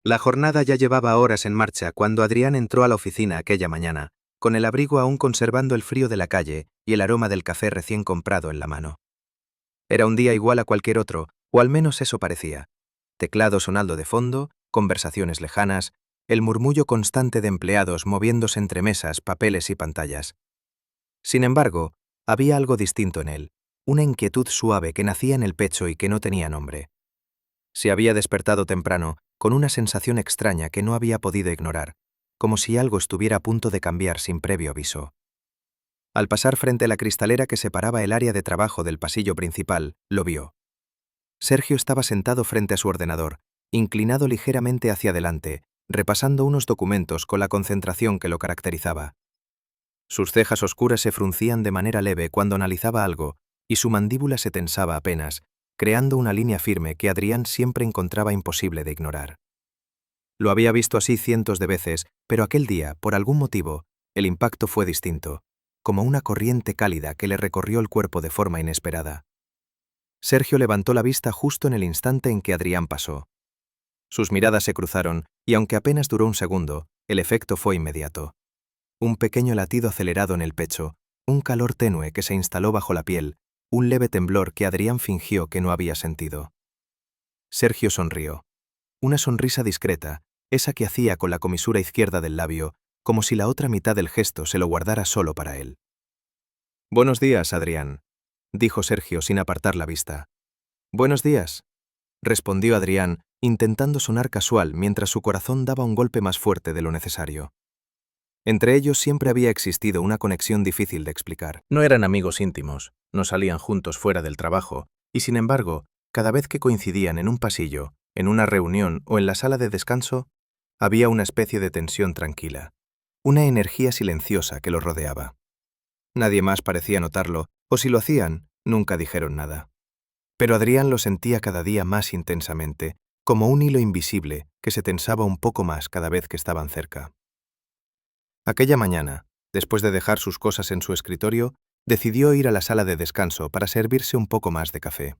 La jornada ya llevaba horas en marcha cuando Adrián entró a la oficina aquella mañana, con el abrigo aún conservando el frío de la calle y el aroma del café recién comprado en la mano. Era un día igual a cualquier otro, o al menos eso parecía. Teclado sonando de fondo, conversaciones lejanas, el murmullo constante de empleados moviéndose entre mesas, papeles y pantallas. Sin embargo, había algo distinto en él, una inquietud suave que nacía en el pecho y que no tenía nombre. Se había despertado temprano, con una sensación extraña que no había podido ignorar, como si algo estuviera a punto de cambiar sin previo aviso. Al pasar frente a la cristalera que separaba el área de trabajo del pasillo principal, lo vio. Sergio estaba sentado frente a su ordenador, inclinado ligeramente hacia adelante, repasando unos documentos con la concentración que lo caracterizaba. Sus cejas oscuras se fruncían de manera leve cuando analizaba algo, y su mandíbula se tensaba apenas, creando una línea firme que Adrián siempre encontraba imposible de ignorar. Lo había visto así cientos de veces, pero aquel día, por algún motivo, el impacto fue distinto, como una corriente cálida que le recorrió el cuerpo de forma inesperada. Sergio levantó la vista justo en el instante en que Adrián pasó. Sus miradas se cruzaron, y aunque apenas duró un segundo, el efecto fue inmediato. Un pequeño latido acelerado en el pecho, un calor tenue que se instaló bajo la piel, un leve temblor que Adrián fingió que no había sentido. Sergio sonrió. Una sonrisa discreta, esa que hacía con la comisura izquierda del labio, como si la otra mitad del gesto se lo guardara solo para él. «Buenos días, Adrián», dijo Sergio sin apartar la vista. «Buenos días», respondió Adrián, intentando sonar casual mientras su corazón daba un golpe más fuerte de lo necesario. Entre ellos siempre había existido una conexión difícil de explicar. No eran amigos íntimos, no salían juntos fuera del trabajo, y sin embargo, cada vez que coincidían en un pasillo, en una reunión o en la sala de descanso, había una especie de tensión tranquila, una energía silenciosa que los rodeaba. Nadie más parecía notarlo, o si lo hacían, nunca dijeron nada. Pero Adrián lo sentía cada día más intensamente, como un hilo invisible que se tensaba un poco más cada vez que estaban cerca. Aquella mañana, después de dejar sus cosas en su escritorio, decidió ir a la sala de descanso para servirse un poco más de café.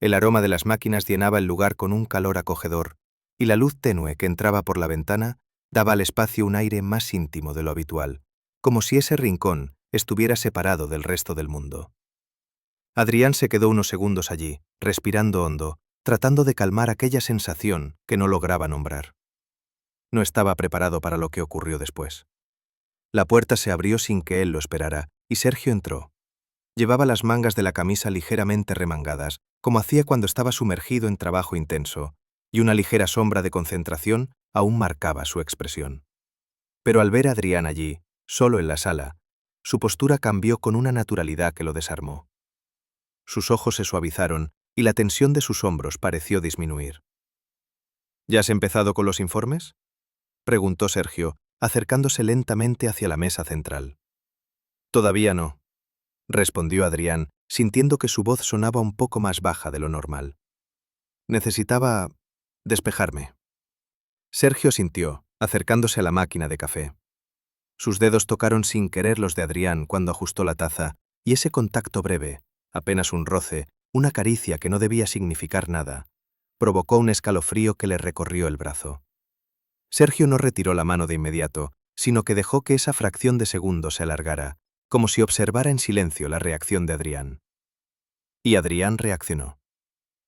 El aroma de las máquinas llenaba el lugar con un calor acogedor, y la luz tenue que entraba por la ventana daba al espacio un aire más íntimo de lo habitual, como si ese rincón estuviera separado del resto del mundo. Adrián se quedó unos segundos allí, respirando hondo, tratando de calmar aquella sensación que no lograba nombrar. No estaba preparado para lo que ocurrió después. La puerta se abrió sin que él lo esperara, y Sergio entró. Llevaba las mangas de la camisa ligeramente remangadas, como hacía cuando estaba sumergido en trabajo intenso, y una ligera sombra de concentración aún marcaba su expresión. Pero al ver a Adrián allí, solo en la sala, su postura cambió con una naturalidad que lo desarmó. Sus ojos se suavizaron y la tensión de sus hombros pareció disminuir. «¿Ya has empezado con los informes?», preguntó Sergio, acercándose lentamente hacia la mesa central. «Todavía no», respondió Adrián, sintiendo que su voz sonaba un poco más baja de lo normal. «Necesitaba despejarme». Sergio sintió, acercándose a la máquina de café. Sus dedos tocaron sin querer los de Adrián cuando ajustó la taza, y ese contacto breve, apenas un roce, una caricia que no debía significar nada, provocó un escalofrío que le recorrió el brazo. Sergio no retiró la mano de inmediato, sino que dejó que esa fracción de segundo se alargara, como si observara en silencio la reacción de Adrián. Y Adrián reaccionó.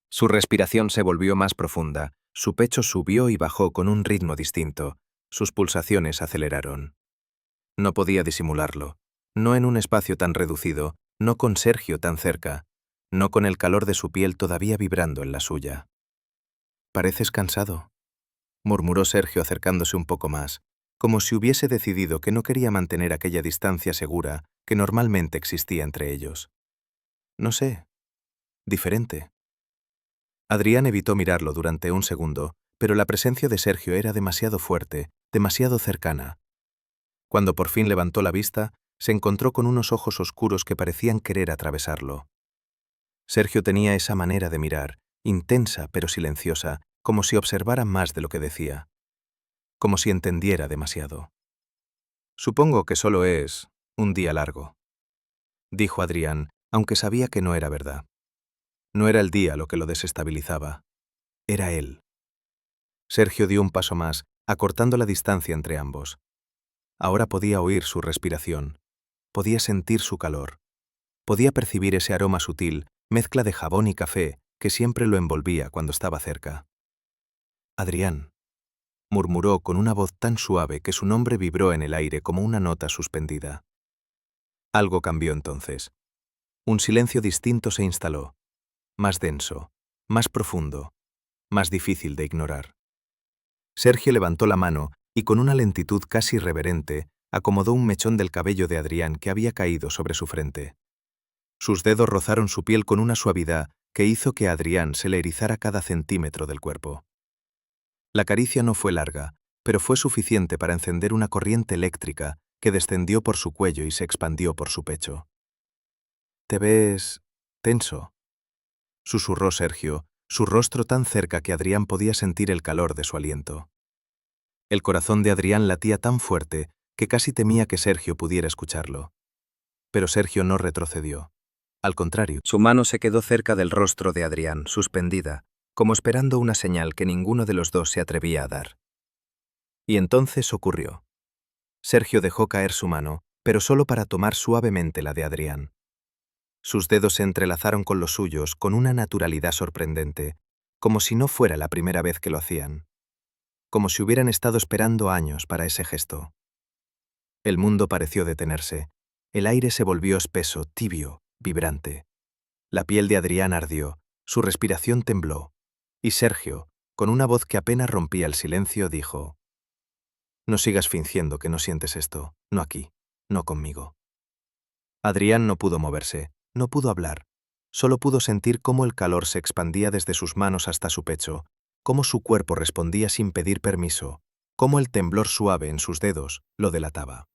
Su respiración se volvió más profunda, su pecho subió y bajó con un ritmo distinto, sus pulsaciones aceleraron. No podía disimularlo, no en un espacio tan reducido, no con Sergio tan cerca, no con el calor de su piel todavía vibrando en la suya. «¿Pareces cansado?», murmuró Sergio acercándose un poco más, como si hubiese decidido que no quería mantener aquella distancia segura que normalmente existía entre ellos. «No sé. Diferente». Adrián evitó mirarlo durante un segundo, pero la presencia de Sergio era demasiado fuerte, demasiado cercana. Cuando por fin levantó la vista, se encontró con unos ojos oscuros que parecían querer atravesarlo. Sergio tenía esa manera de mirar, intensa pero silenciosa, como si observara más de lo que decía, como si entendiera demasiado. «Supongo que solo es un día largo», dijo Adrián, aunque sabía que no era verdad. No era el día lo que lo desestabilizaba, era él. Sergio dio un paso más, acortando la distancia entre ambos. Ahora podía oír su respiración, podía sentir su calor, podía percibir ese aroma sutil, mezcla de jabón y café, que siempre lo envolvía cuando estaba cerca. Adrián, murmuró con una voz tan suave que su nombre vibró en el aire como una nota suspendida. Algo cambió entonces. Un silencio distinto se instaló, más denso, más profundo, más difícil de ignorar. Sergio levantó la mano y con una lentitud casi reverente acomodó un mechón del cabello de Adrián que había caído sobre su frente. Sus dedos rozaron su piel con una suavidad que hizo que a Adrián se le erizara cada centímetro del cuerpo. La caricia no fue larga, pero fue suficiente para encender una corriente eléctrica que descendió por su cuello y se expandió por su pecho. «¿Te ves tenso?», susurró Sergio, su rostro tan cerca que Adrián podía sentir el calor de su aliento. El corazón de Adrián latía tan fuerte que casi temía que Sergio pudiera escucharlo. Pero Sergio no retrocedió. Al contrario, su mano se quedó cerca del rostro de Adrián, suspendida, como esperando una señal que ninguno de los dos se atrevía a dar. Y entonces ocurrió. Sergio dejó caer su mano, pero solo para tomar suavemente la de Adrián. Sus dedos se entrelazaron con los suyos con una naturalidad sorprendente, como si no fuera la primera vez que lo hacían, como si hubieran estado esperando años para ese gesto. El mundo pareció detenerse, el aire se volvió espeso, tibio, vibrante. La piel de Adrián ardió, su respiración tembló, y Sergio, con una voz que apenas rompía el silencio, dijo: «No sigas fingiendo que no sientes esto, no aquí, no conmigo». Adrián no pudo moverse, no pudo hablar, solo pudo sentir cómo el calor se expandía desde sus manos hasta su pecho, cómo su cuerpo respondía sin pedir permiso, cómo el temblor suave en sus dedos lo delataba.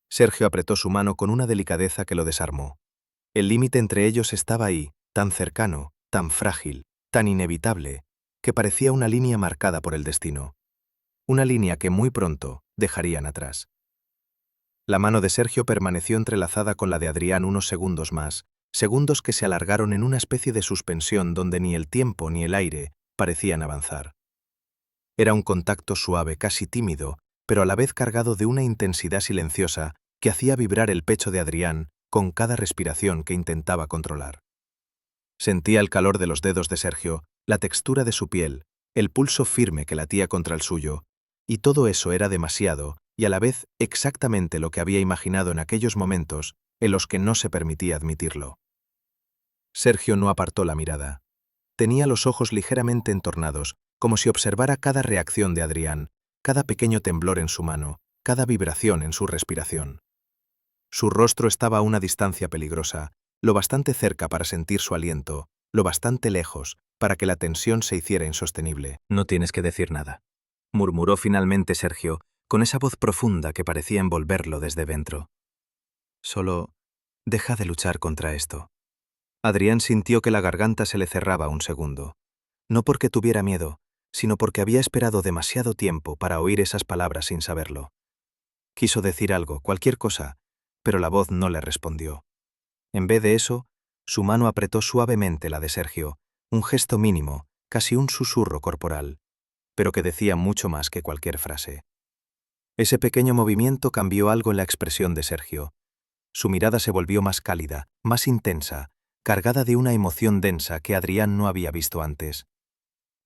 Sergio apretó su mano con una delicadeza que lo desarmó. El límite entre ellos estaba ahí, tan cercano, tan frágil, tan inevitable, que parecía una línea marcada por el destino. Una línea que muy pronto dejarían atrás. La mano de Sergio permaneció entrelazada con la de Adrián unos segundos más, segundos que se alargaron en una especie de suspensión donde ni el tiempo ni el aire parecían avanzar. Era un contacto suave, casi tímido, pero a la vez cargado de una intensidad silenciosa que hacía vibrar el pecho de Adrián con cada respiración que intentaba controlar. Sentía el calor de los dedos de Sergio, la textura de su piel, el pulso firme que latía contra el suyo, y todo eso era demasiado y a la vez exactamente lo que había imaginado en aquellos momentos en los que no se permitía admitirlo. Sergio no apartó la mirada. Tenía los ojos ligeramente entornados, como si observara cada reacción de Adrián, cada pequeño temblor en su mano, cada vibración en su respiración. Su rostro estaba a una distancia peligrosa, lo bastante cerca para sentir su aliento, lo bastante lejos para que la tensión se hiciera insostenible. «No tienes que decir nada», murmuró finalmente Sergio, con esa voz profunda que parecía envolverlo desde dentro. «Solo deja de luchar contra esto». Adrián sintió que la garganta se le cerraba un segundo. No porque tuviera miedo, sino porque había esperado demasiado tiempo para oír esas palabras sin saberlo. Quiso decir algo, cualquier cosa, pero la voz no le respondió. En vez de eso, su mano apretó suavemente la de Sergio, un gesto mínimo, casi un susurro corporal, pero que decía mucho más que cualquier frase. Ese pequeño movimiento cambió algo en la expresión de Sergio. Su mirada se volvió más cálida, más intensa, cargada de una emoción densa que Adrián no había visto antes.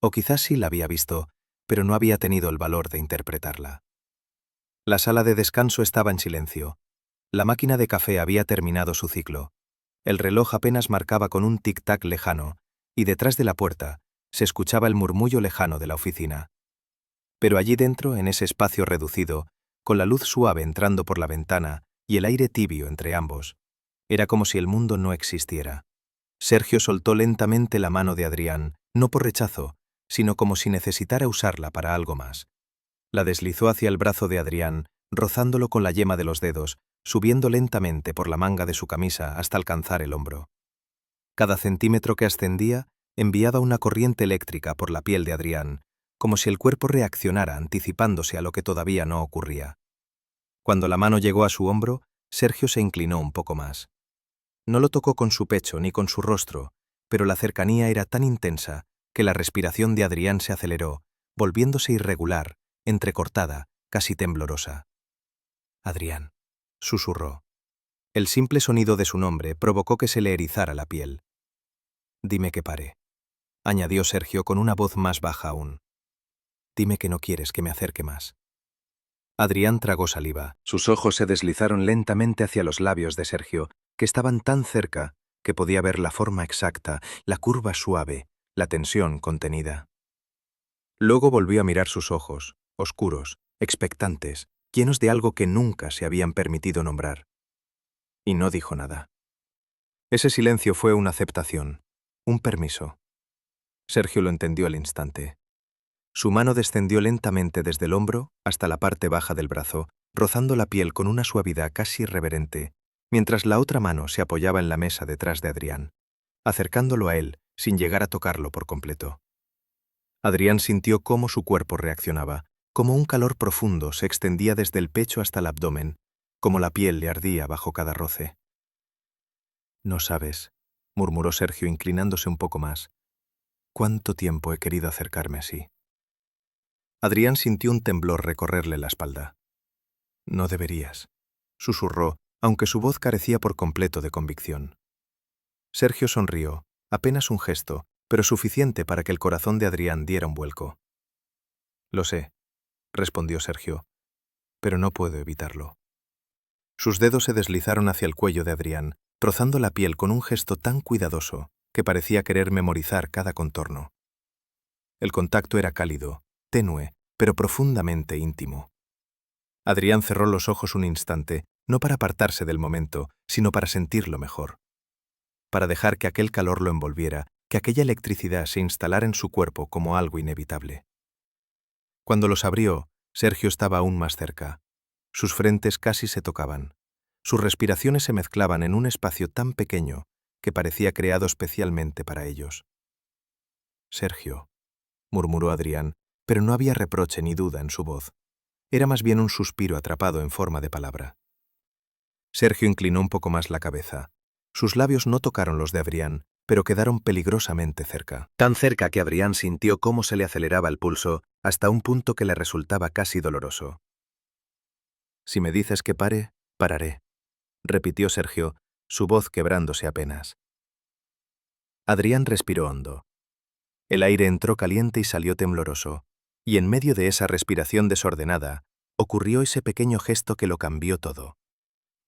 O quizás sí la había visto, pero no había tenido el valor de interpretarla. La sala de descanso estaba en silencio. La máquina de café había terminado su ciclo. El reloj apenas marcaba con un tic-tac lejano, y detrás de la puerta se escuchaba el murmullo lejano de la oficina. Pero allí dentro, en ese espacio reducido, con la luz suave entrando por la ventana y el aire tibio entre ambos, era como si el mundo no existiera. Sergio soltó lentamente la mano de Adrián, no por rechazo, sino como si necesitara usarla para algo más. La deslizó hacia el brazo de Adrián, rozándolo con la yema de los dedos, subiendo lentamente por la manga de su camisa hasta alcanzar el hombro. Cada centímetro que ascendía enviaba una corriente eléctrica por la piel de Adrián, como si el cuerpo reaccionara anticipándose a lo que todavía no ocurría. Cuando la mano llegó a su hombro, Sergio se inclinó un poco más. No lo tocó con su pecho ni con su rostro, pero la cercanía era tan intensa que la respiración de Adrián se aceleró, volviéndose irregular, entrecortada, casi temblorosa. Adrián, susurró. El simple sonido de su nombre provocó que se le erizara la piel. Dime que pare, añadió Sergio con una voz más baja aún. Dime que no quieres que me acerque más. Adrián tragó saliva. Sus ojos se deslizaron lentamente hacia los labios de Sergio, que estaban tan cerca que podía ver la forma exacta, la curva suave, la tensión contenida. Luego volvió a mirar sus ojos, oscuros, expectantes, llenos de algo que nunca se habían permitido nombrar. Y no dijo nada. Ese silencio fue una aceptación, un permiso. Sergio lo entendió al instante. Su mano descendió lentamente desde el hombro hasta la parte baja del brazo, rozando la piel con una suavidad casi irreverente, mientras la otra mano se apoyaba en la mesa detrás de Adrián, acercándolo a él sin llegar a tocarlo por completo. Adrián sintió cómo su cuerpo reaccionaba, cómo un calor profundo se extendía desde el pecho hasta el abdomen, cómo la piel le ardía bajo cada roce. No sabes, murmuró Sergio inclinándose un poco más, cuánto tiempo he querido acercarme así. Adrián sintió un temblor recorrerle la espalda. No deberías, susurró, aunque su voz carecía por completo de convicción. Sergio sonrió, apenas un gesto, pero suficiente para que el corazón de Adrián diera un vuelco. Lo sé, respondió Sergio, pero no puedo evitarlo. Sus dedos se deslizaron hacia el cuello de Adrián, rozando la piel con un gesto tan cuidadoso que parecía querer memorizar cada contorno. El contacto era cálido, tenue, pero profundamente íntimo. Adrián cerró los ojos un instante, no para apartarse del momento, sino para sentirlo mejor. Para dejar que aquel calor lo envolviera, que aquella electricidad se instalara en su cuerpo como algo inevitable. Cuando los abrió, Sergio estaba aún más cerca. Sus frentes casi se tocaban. Sus respiraciones se mezclaban en un espacio tan pequeño que parecía creado especialmente para ellos. Sergio, murmuró Adrián, pero no había reproche ni duda en su voz. Era más bien un suspiro atrapado en forma de palabra. Sergio inclinó un poco más la cabeza. Sus labios no tocaron los de Adrián, pero quedaron peligrosamente cerca. Tan cerca que Adrián sintió cómo se le aceleraba el pulso hasta un punto que le resultaba casi doloroso. Si me dices que pare, pararé, repitió Sergio, su voz quebrándose apenas. Adrián respiró hondo. El aire entró caliente y salió tembloroso, y en medio de esa respiración desordenada, ocurrió ese pequeño gesto que lo cambió todo.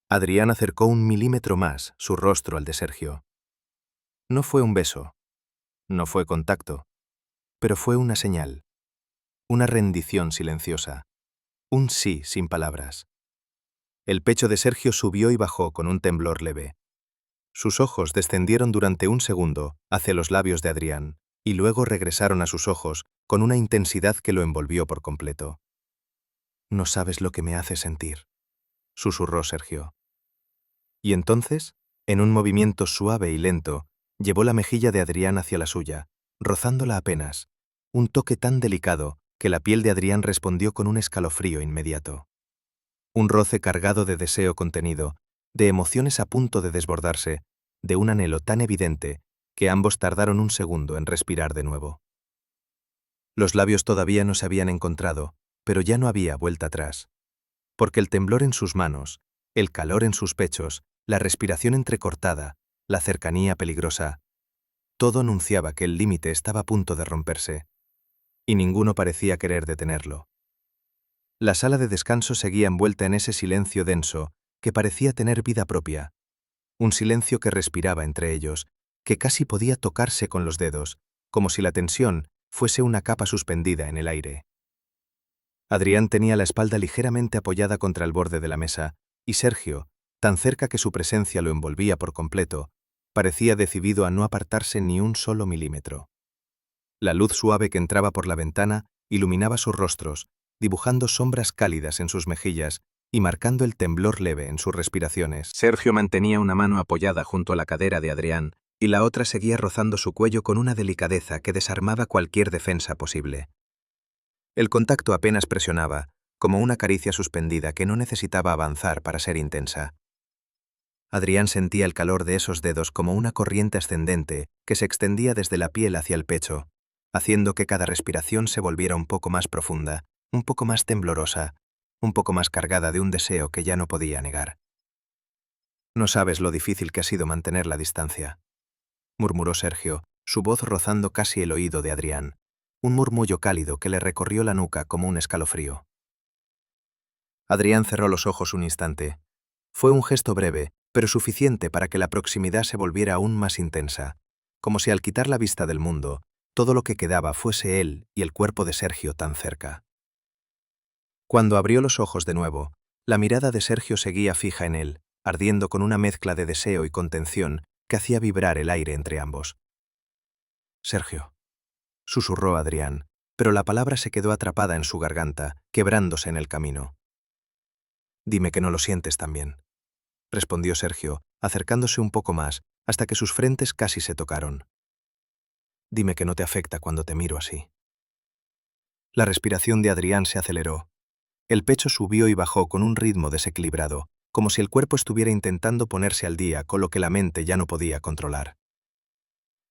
Adrián acercó 1 milímetro más su rostro al de Sergio. No fue un beso, no fue contacto, pero fue una señal, una rendición silenciosa, un sí sin palabras. El pecho de Sergio subió y bajó con un temblor leve. Sus ojos descendieron durante un segundo hacia los labios de Adrián y luego regresaron a sus ojos con una intensidad que lo envolvió por completo. No sabes lo que me hace sentir, susurró Sergio. Y entonces, en un movimiento suave y lento, llevó la mejilla de Adrián hacia la suya, rozándola apenas, un toque tan delicado que la piel de Adrián respondió con un escalofrío inmediato. Un roce cargado de deseo contenido, de emociones a punto de desbordarse, de un anhelo tan evidente que ambos tardaron un segundo en respirar de nuevo. Los labios todavía no se habían encontrado, pero ya no había vuelta atrás, porque el temblor en sus manos, el calor en sus pechos, la respiración entrecortada, la cercanía peligrosa, todo anunciaba que el límite estaba a punto de romperse, y ninguno parecía querer detenerlo. La sala de descanso seguía envuelta en ese silencio denso que parecía tener vida propia, un silencio que respiraba entre ellos, que casi podía tocarse con los dedos, como si la tensión fuese una capa suspendida en el aire. Adrián tenía la espalda ligeramente apoyada contra el borde de la mesa, y Sergio, tan cerca que su presencia lo envolvía por completo, parecía decidido a no apartarse ni un solo milímetro. La luz suave que entraba por la ventana iluminaba sus rostros, dibujando sombras cálidas en sus mejillas y marcando el temblor leve en sus respiraciones. Sergio mantenía una mano apoyada junto a la cadera de Adrián y la otra seguía rozando su cuello con una delicadeza que desarmaba cualquier defensa posible. El contacto apenas presionaba, como una caricia suspendida que no necesitaba avanzar para ser intensa. Adrián sentía el calor de esos dedos como una corriente ascendente que se extendía desde la piel hacia el pecho, haciendo que cada respiración se volviera un poco más profunda, un poco más temblorosa, un poco más cargada de un deseo que ya no podía negar. «No sabes lo difícil que ha sido mantener la distancia», murmuró Sergio, su voz rozando casi el oído de Adrián, un murmullo cálido que le recorrió la nuca como un escalofrío. Adrián cerró los ojos un instante. Fue un gesto breve, pero suficiente para que la proximidad se volviera aún más intensa, como si al quitar la vista del mundo, todo lo que quedaba fuese él y el cuerpo de Sergio tan cerca. Cuando abrió los ojos de nuevo, la mirada de Sergio seguía fija en él, ardiendo con una mezcla de deseo y contención que hacía vibrar el aire entre ambos. «Sergio», susurró Adrián, pero la palabra se quedó atrapada en su garganta, quebrándose en el camino. «Dime que no lo sientes también», respondió Sergio, acercándose un poco más, hasta que sus frentes casi se tocaron. «Dime que no te afecta cuando te miro así». La respiración de Adrián se aceleró. El pecho subió y bajó con un ritmo desequilibrado, como si el cuerpo estuviera intentando ponerse al día con lo que la mente ya no podía controlar.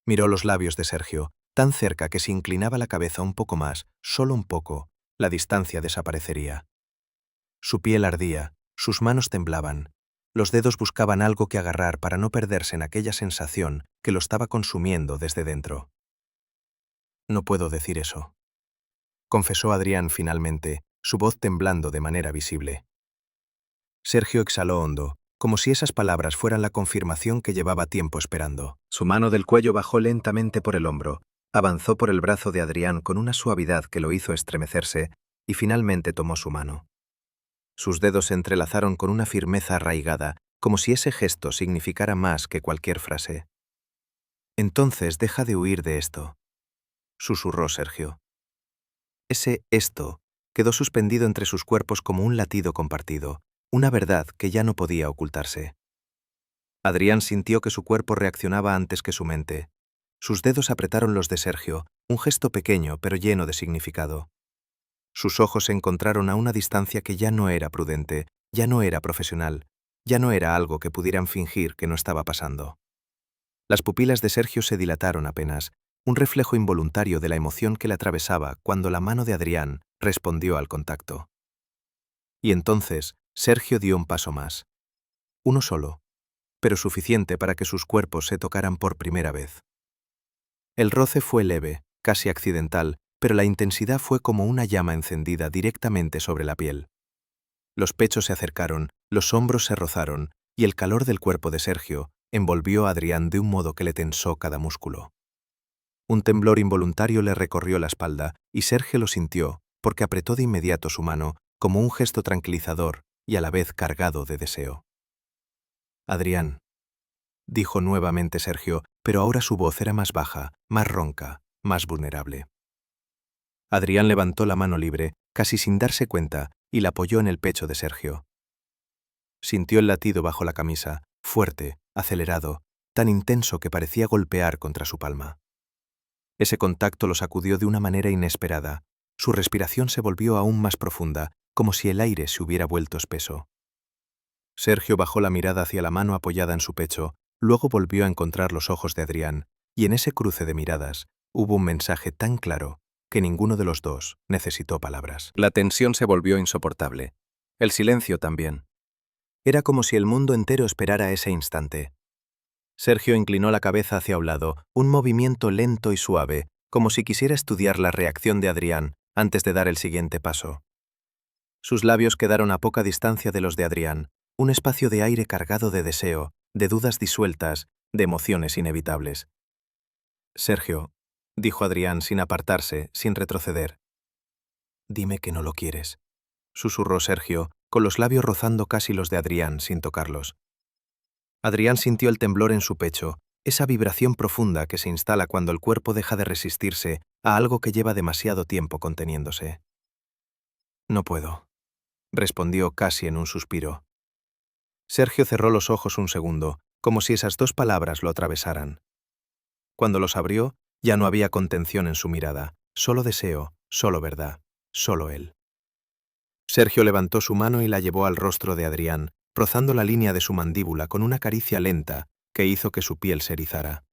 Miró los labios de Sergio, tan cerca que si inclinaba la cabeza un poco más, solo un poco, la distancia desaparecería. Su piel ardía, sus manos temblaban, los dedos buscaban algo que agarrar para no perderse en aquella sensación que lo estaba consumiendo desde dentro. «No puedo decir eso», confesó Adrián finalmente, su voz temblando de manera visible. Sergio exhaló hondo, como si esas palabras fueran la confirmación que llevaba tiempo esperando. Su mano del cuello bajó lentamente por el hombro, avanzó por el brazo de Adrián con una suavidad que lo hizo estremecerse y finalmente tomó su mano. Sus dedos se entrelazaron con una firmeza arraigada, como si ese gesto significara más que cualquier frase. «Entonces deja de huir de esto», susurró Sergio. Ese «esto» quedó suspendido entre sus cuerpos como un latido compartido, una verdad que ya no podía ocultarse. Adrián sintió que su cuerpo reaccionaba antes que su mente. Sus dedos apretaron los de Sergio, un gesto pequeño pero lleno de significado. Sus ojos se encontraron a una distancia que ya no era prudente, ya no era profesional, ya no era algo que pudieran fingir que no estaba pasando. Las pupilas de Sergio se dilataron apenas, un reflejo involuntario de la emoción que le atravesaba cuando la mano de Adrián respondió al contacto. Y entonces Sergio dio un paso más. Uno solo, pero suficiente para que sus cuerpos se tocaran por primera vez. El roce fue leve, casi accidental, pero la intensidad fue como una llama encendida directamente sobre la piel. Los pechos se acercaron, los hombros se rozaron, y el calor del cuerpo de Sergio envolvió a Adrián de un modo que le tensó cada músculo. Un temblor involuntario le recorrió la espalda, y Sergio lo sintió, porque apretó de inmediato su mano, como un gesto tranquilizador y a la vez cargado de deseo. «Adrián», dijo nuevamente Sergio, pero ahora su voz era más baja, más ronca, más vulnerable. Adrián levantó la mano libre, casi sin darse cuenta, y la apoyó en el pecho de Sergio. Sintió el latido bajo la camisa, fuerte, acelerado, tan intenso que parecía golpear contra su palma. Ese contacto lo sacudió de una manera inesperada. Su respiración se volvió aún más profunda, como si el aire se hubiera vuelto espeso. Sergio bajó la mirada hacia la mano apoyada en su pecho, luego volvió a encontrar los ojos de Adrián, y en ese cruce de miradas hubo un mensaje tan claro que ninguno de los dos necesitó palabras. La tensión se volvió insoportable. El silencio también. Era como si el mundo entero esperara ese instante. Sergio inclinó la cabeza hacia un lado, un movimiento lento y suave, como si quisiera estudiar la reacción de Adrián antes de dar el siguiente paso. Sus labios quedaron a poca distancia de los de Adrián, un espacio de aire cargado de deseo, de dudas disueltas, de emociones inevitables. «Sergio», dijo Adrián sin apartarse, sin retroceder. «Dime que no lo quieres», susurró Sergio, con los labios rozando casi los de Adrián sin tocarlos. Adrián sintió el temblor en su pecho, esa vibración profunda que se instala cuando el cuerpo deja de resistirse a algo que lleva demasiado tiempo conteniéndose. «No puedo», respondió casi en un suspiro. Sergio cerró los ojos un segundo, como si esas dos palabras lo atravesaran. Cuando los abrió, ya no había contención en su mirada, solo deseo, solo verdad, solo él. Sergio levantó su mano y la llevó al rostro de Adrián, rozando la línea de su mandíbula con una caricia lenta que hizo que su piel se erizara.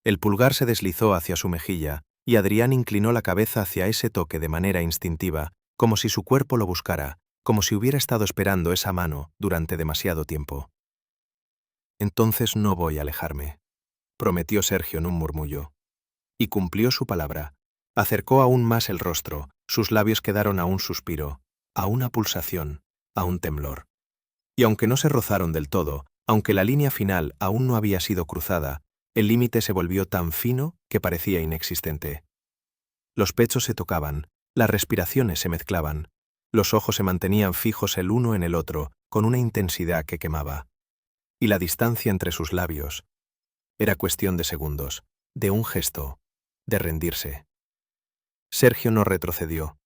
El pulgar se deslizó hacia su mejilla y Adrián inclinó la cabeza hacia ese toque de manera instintiva, como si su cuerpo lo buscara, como si hubiera estado esperando esa mano durante demasiado tiempo. Entonces no voy a alejarme, prometió Sergio en un murmullo. Y cumplió su palabra. Acercó aún más el rostro, sus labios quedaron a un suspiro, a una pulsación, a un temblor. Y aunque no se rozaron del todo, aunque la línea final aún no había sido cruzada, el límite se volvió tan fino que parecía inexistente. Los pechos se tocaban, las respiraciones se mezclaban, los ojos se mantenían fijos el uno en el otro, con una intensidad que quemaba. Y la distancia entre sus labios era cuestión de segundos, de un gesto, de rendirse. Sergio no retrocedió.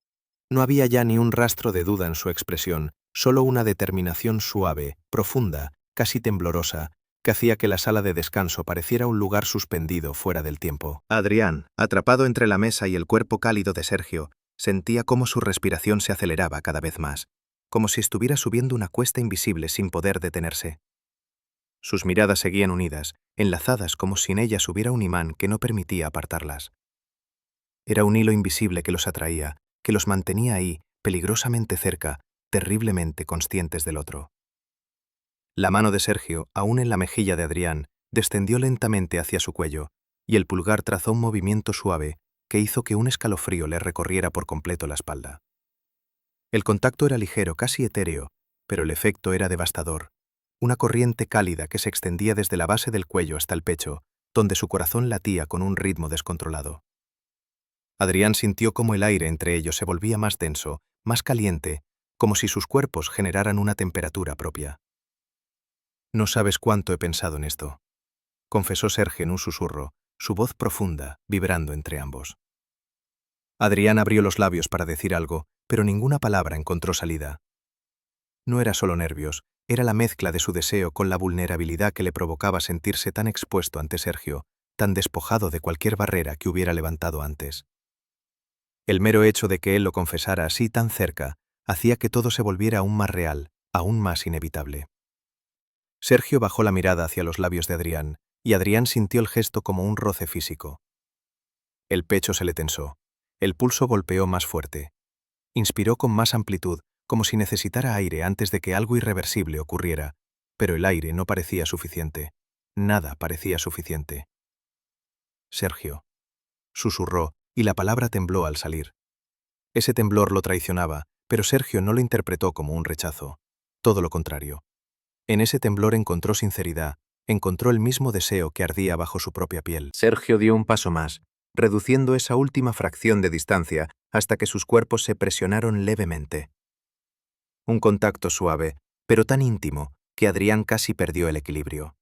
No había ya ni un rastro de duda en su expresión, solo una determinación suave, profunda, casi temblorosa, que hacía que la sala de descanso pareciera un lugar suspendido fuera del tiempo. Adrián, atrapado entre la mesa y el cuerpo cálido de Sergio, sentía cómo su respiración se aceleraba cada vez más, como si estuviera subiendo una cuesta invisible sin poder detenerse. Sus miradas seguían unidas, enlazadas como si en ellas hubiera un imán que no permitía apartarlas. Era un hilo invisible que los atraía, que los mantenía ahí, peligrosamente cerca, terriblemente conscientes del otro. La mano de Sergio, aún en la mejilla de Adrián, descendió lentamente hacia su cuello, y el pulgar trazó un movimiento suave que hizo que un escalofrío le recorriera por completo la espalda. El contacto era ligero, casi etéreo, pero el efecto era devastador. Una corriente cálida que se extendía desde la base del cuello hasta el pecho, donde su corazón latía con un ritmo descontrolado. Adrián sintió cómo el aire entre ellos se volvía más denso, más caliente, como si sus cuerpos generaran una temperatura propia. «No sabes cuánto he pensado en esto», confesó Sergio en un susurro, su voz profunda, vibrando entre ambos. Adrián abrió los labios para decir algo, pero ninguna palabra encontró salida. No era solo nervios, era la mezcla de su deseo con la vulnerabilidad que le provocaba sentirse tan expuesto ante Sergio, tan despojado de cualquier barrera que hubiera levantado antes. El mero hecho de que él lo confesara así tan cerca hacía que todo se volviera aún más real, aún más inevitable. Sergio bajó la mirada hacia los labios de Adrián, y Adrián sintió el gesto como un roce físico. El pecho se le tensó, el pulso golpeó más fuerte. Inspiró con más amplitud, como si necesitara aire antes de que algo irreversible ocurriera, pero el aire no parecía suficiente. Nada parecía suficiente. Sergio, susurró, y la palabra tembló al salir. Ese temblor lo traicionaba, pero Sergio no lo interpretó como un rechazo. Todo lo contrario. En ese temblor encontró sinceridad, encontró el mismo deseo que ardía bajo su propia piel. Sergio dio un paso más, reduciendo esa última fracción de distancia hasta que sus cuerpos se presionaron levemente. Un contacto suave, pero tan íntimo, que Adrián casi perdió el equilibrio.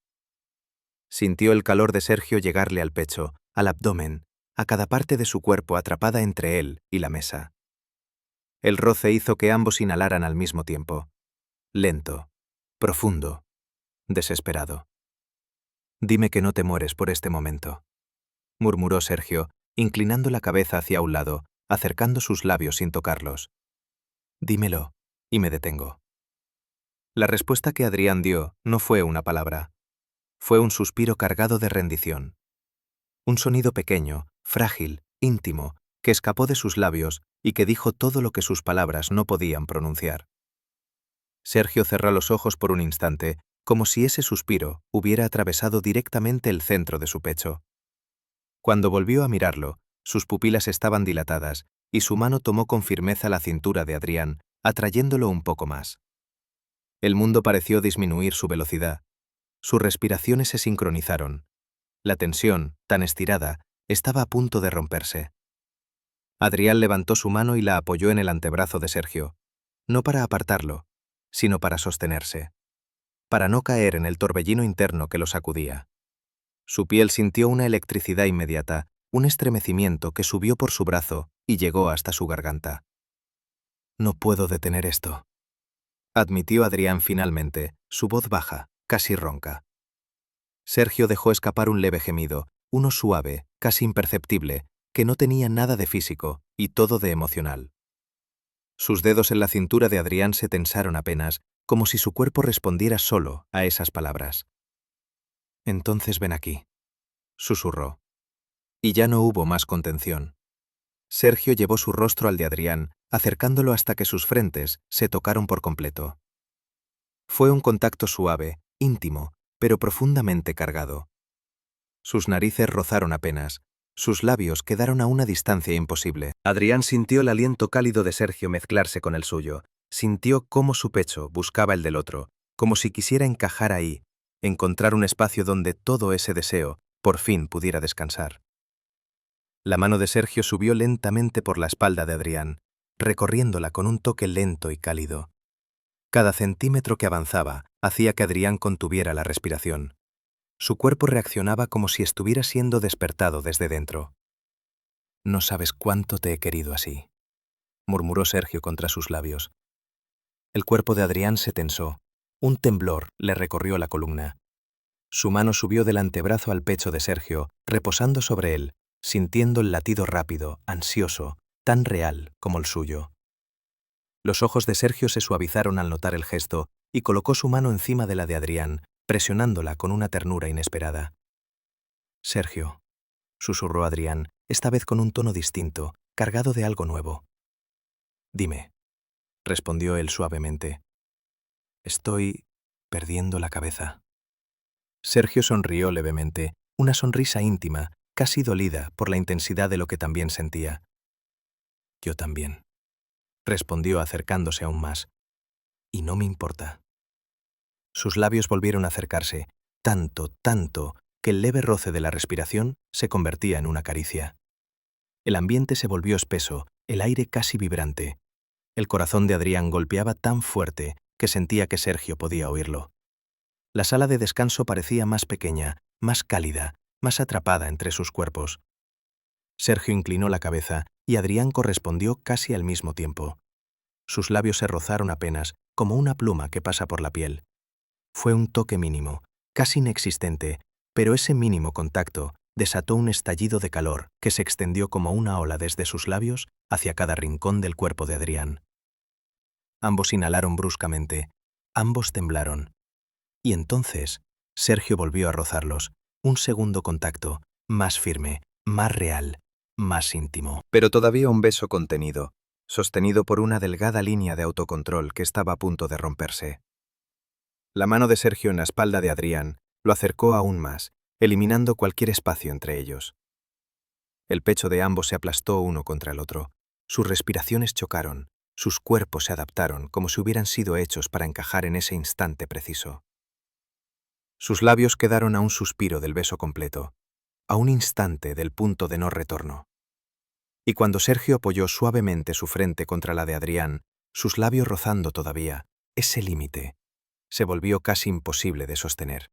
Sintió el calor de Sergio llegarle al pecho, al abdomen, a cada parte de su cuerpo atrapada entre él y la mesa. El roce hizo que ambos inhalaran al mismo tiempo. Lento, profundo, desesperado. «Dime que no te mueres por este momento», murmuró Sergio, inclinando la cabeza hacia un lado, acercando sus labios sin tocarlos. «Dímelo, y me detengo». La respuesta que Adrián dio no fue una palabra. Fue un suspiro cargado de rendición. Un sonido pequeño, frágil, íntimo, que escapó de sus labios y que dijo todo lo que sus palabras no podían pronunciar. Sergio cerró los ojos por un instante, como si ese suspiro hubiera atravesado directamente el centro de su pecho. Cuando volvió a mirarlo, sus pupilas estaban dilatadas y su mano tomó con firmeza la cintura de Adrián, atrayéndolo un poco más. El mundo pareció disminuir su velocidad. Sus respiraciones se sincronizaron. La tensión, tan estirada, estaba a punto de romperse. Adrián levantó su mano y la apoyó en el antebrazo de Sergio, no para apartarlo, sino para sostenerse, para no caer en el torbellino interno que lo sacudía. Su piel sintió una electricidad inmediata, un estremecimiento que subió por su brazo y llegó hasta su garganta. «No puedo detener esto», admitió Adrián finalmente, su voz baja, casi ronca. Sergio dejó escapar un leve gemido, uno suave, casi imperceptible, que no tenía nada de físico y todo de emocional. Sus dedos en la cintura de Adrián se tensaron apenas, como si su cuerpo respondiera solo a esas palabras. «Entonces ven aquí», susurró. Y ya no hubo más contención. Sergio llevó su rostro al de Adrián, acercándolo hasta que sus frentes se tocaron por completo. Fue un contacto suave, íntimo, pero profundamente cargado. Sus narices rozaron apenas, sus labios quedaron a una distancia imposible. Adrián sintió el aliento cálido de Sergio mezclarse con el suyo, sintió cómo su pecho buscaba el del otro, como si quisiera encajar ahí, encontrar un espacio donde todo ese deseo por fin pudiera descansar. La mano de Sergio subió lentamente por la espalda de Adrián, recorriéndola con un toque lento y cálido. Cada centímetro que avanzaba hacía que Adrián contuviera la respiración. Su cuerpo reaccionaba como si estuviera siendo despertado desde dentro. «No sabes cuánto te he querido así», murmuró Sergio contra sus labios. El cuerpo de Adrián se tensó. Un temblor le recorrió la columna. Su mano subió del antebrazo al pecho de Sergio, reposando sobre él, sintiendo el latido rápido, ansioso, tan real como el suyo. Los ojos de Sergio se suavizaron al notar el gesto y colocó su mano encima de la de Adrián, presionándola con una ternura inesperada. «Sergio», susurró Adrián, esta vez con un tono distinto, cargado de algo nuevo. «Dime», respondió él suavemente. «Estoy perdiendo la cabeza». Sergio sonrió levemente, una sonrisa íntima, casi dolida por la intensidad de lo que también sentía. «Yo también», respondió acercándose aún más. «Y no me importa». Sus labios volvieron a acercarse, tanto, que el leve roce de la respiración se convertía en una caricia. El ambiente se volvió espeso, el aire casi vibrante. El corazón de Adrián golpeaba tan fuerte que sentía que Sergio podía oírlo. La sala de descanso parecía más pequeña, más cálida, más atrapada entre sus cuerpos. Sergio inclinó la cabeza y Adrián correspondió casi al mismo tiempo. Sus labios se rozaron apenas, como una pluma que pasa por la piel. Fue un toque mínimo, casi inexistente, pero ese mínimo contacto desató un estallido de calor que se extendió como una ola desde sus labios hacia cada rincón del cuerpo de Adrián. Ambos inhalaron bruscamente, ambos temblaron. Y entonces Sergio volvió a rozarlos, un segundo contacto, más firme, más real, más íntimo. Pero todavía un beso contenido, sostenido por una delgada línea de autocontrol que estaba a punto de romperse. La mano de Sergio en la espalda de Adrián lo acercó aún más, eliminando cualquier espacio entre ellos. El pecho de ambos se aplastó uno contra el otro. Sus respiraciones chocaron, sus cuerpos se adaptaron como si hubieran sido hechos para encajar en ese instante preciso. Sus labios quedaron a un suspiro del beso completo, a un instante del punto de no retorno. Y cuando Sergio apoyó suavemente su frente contra la de Adrián, sus labios rozando todavía, ese límite, se volvió casi imposible de sostener.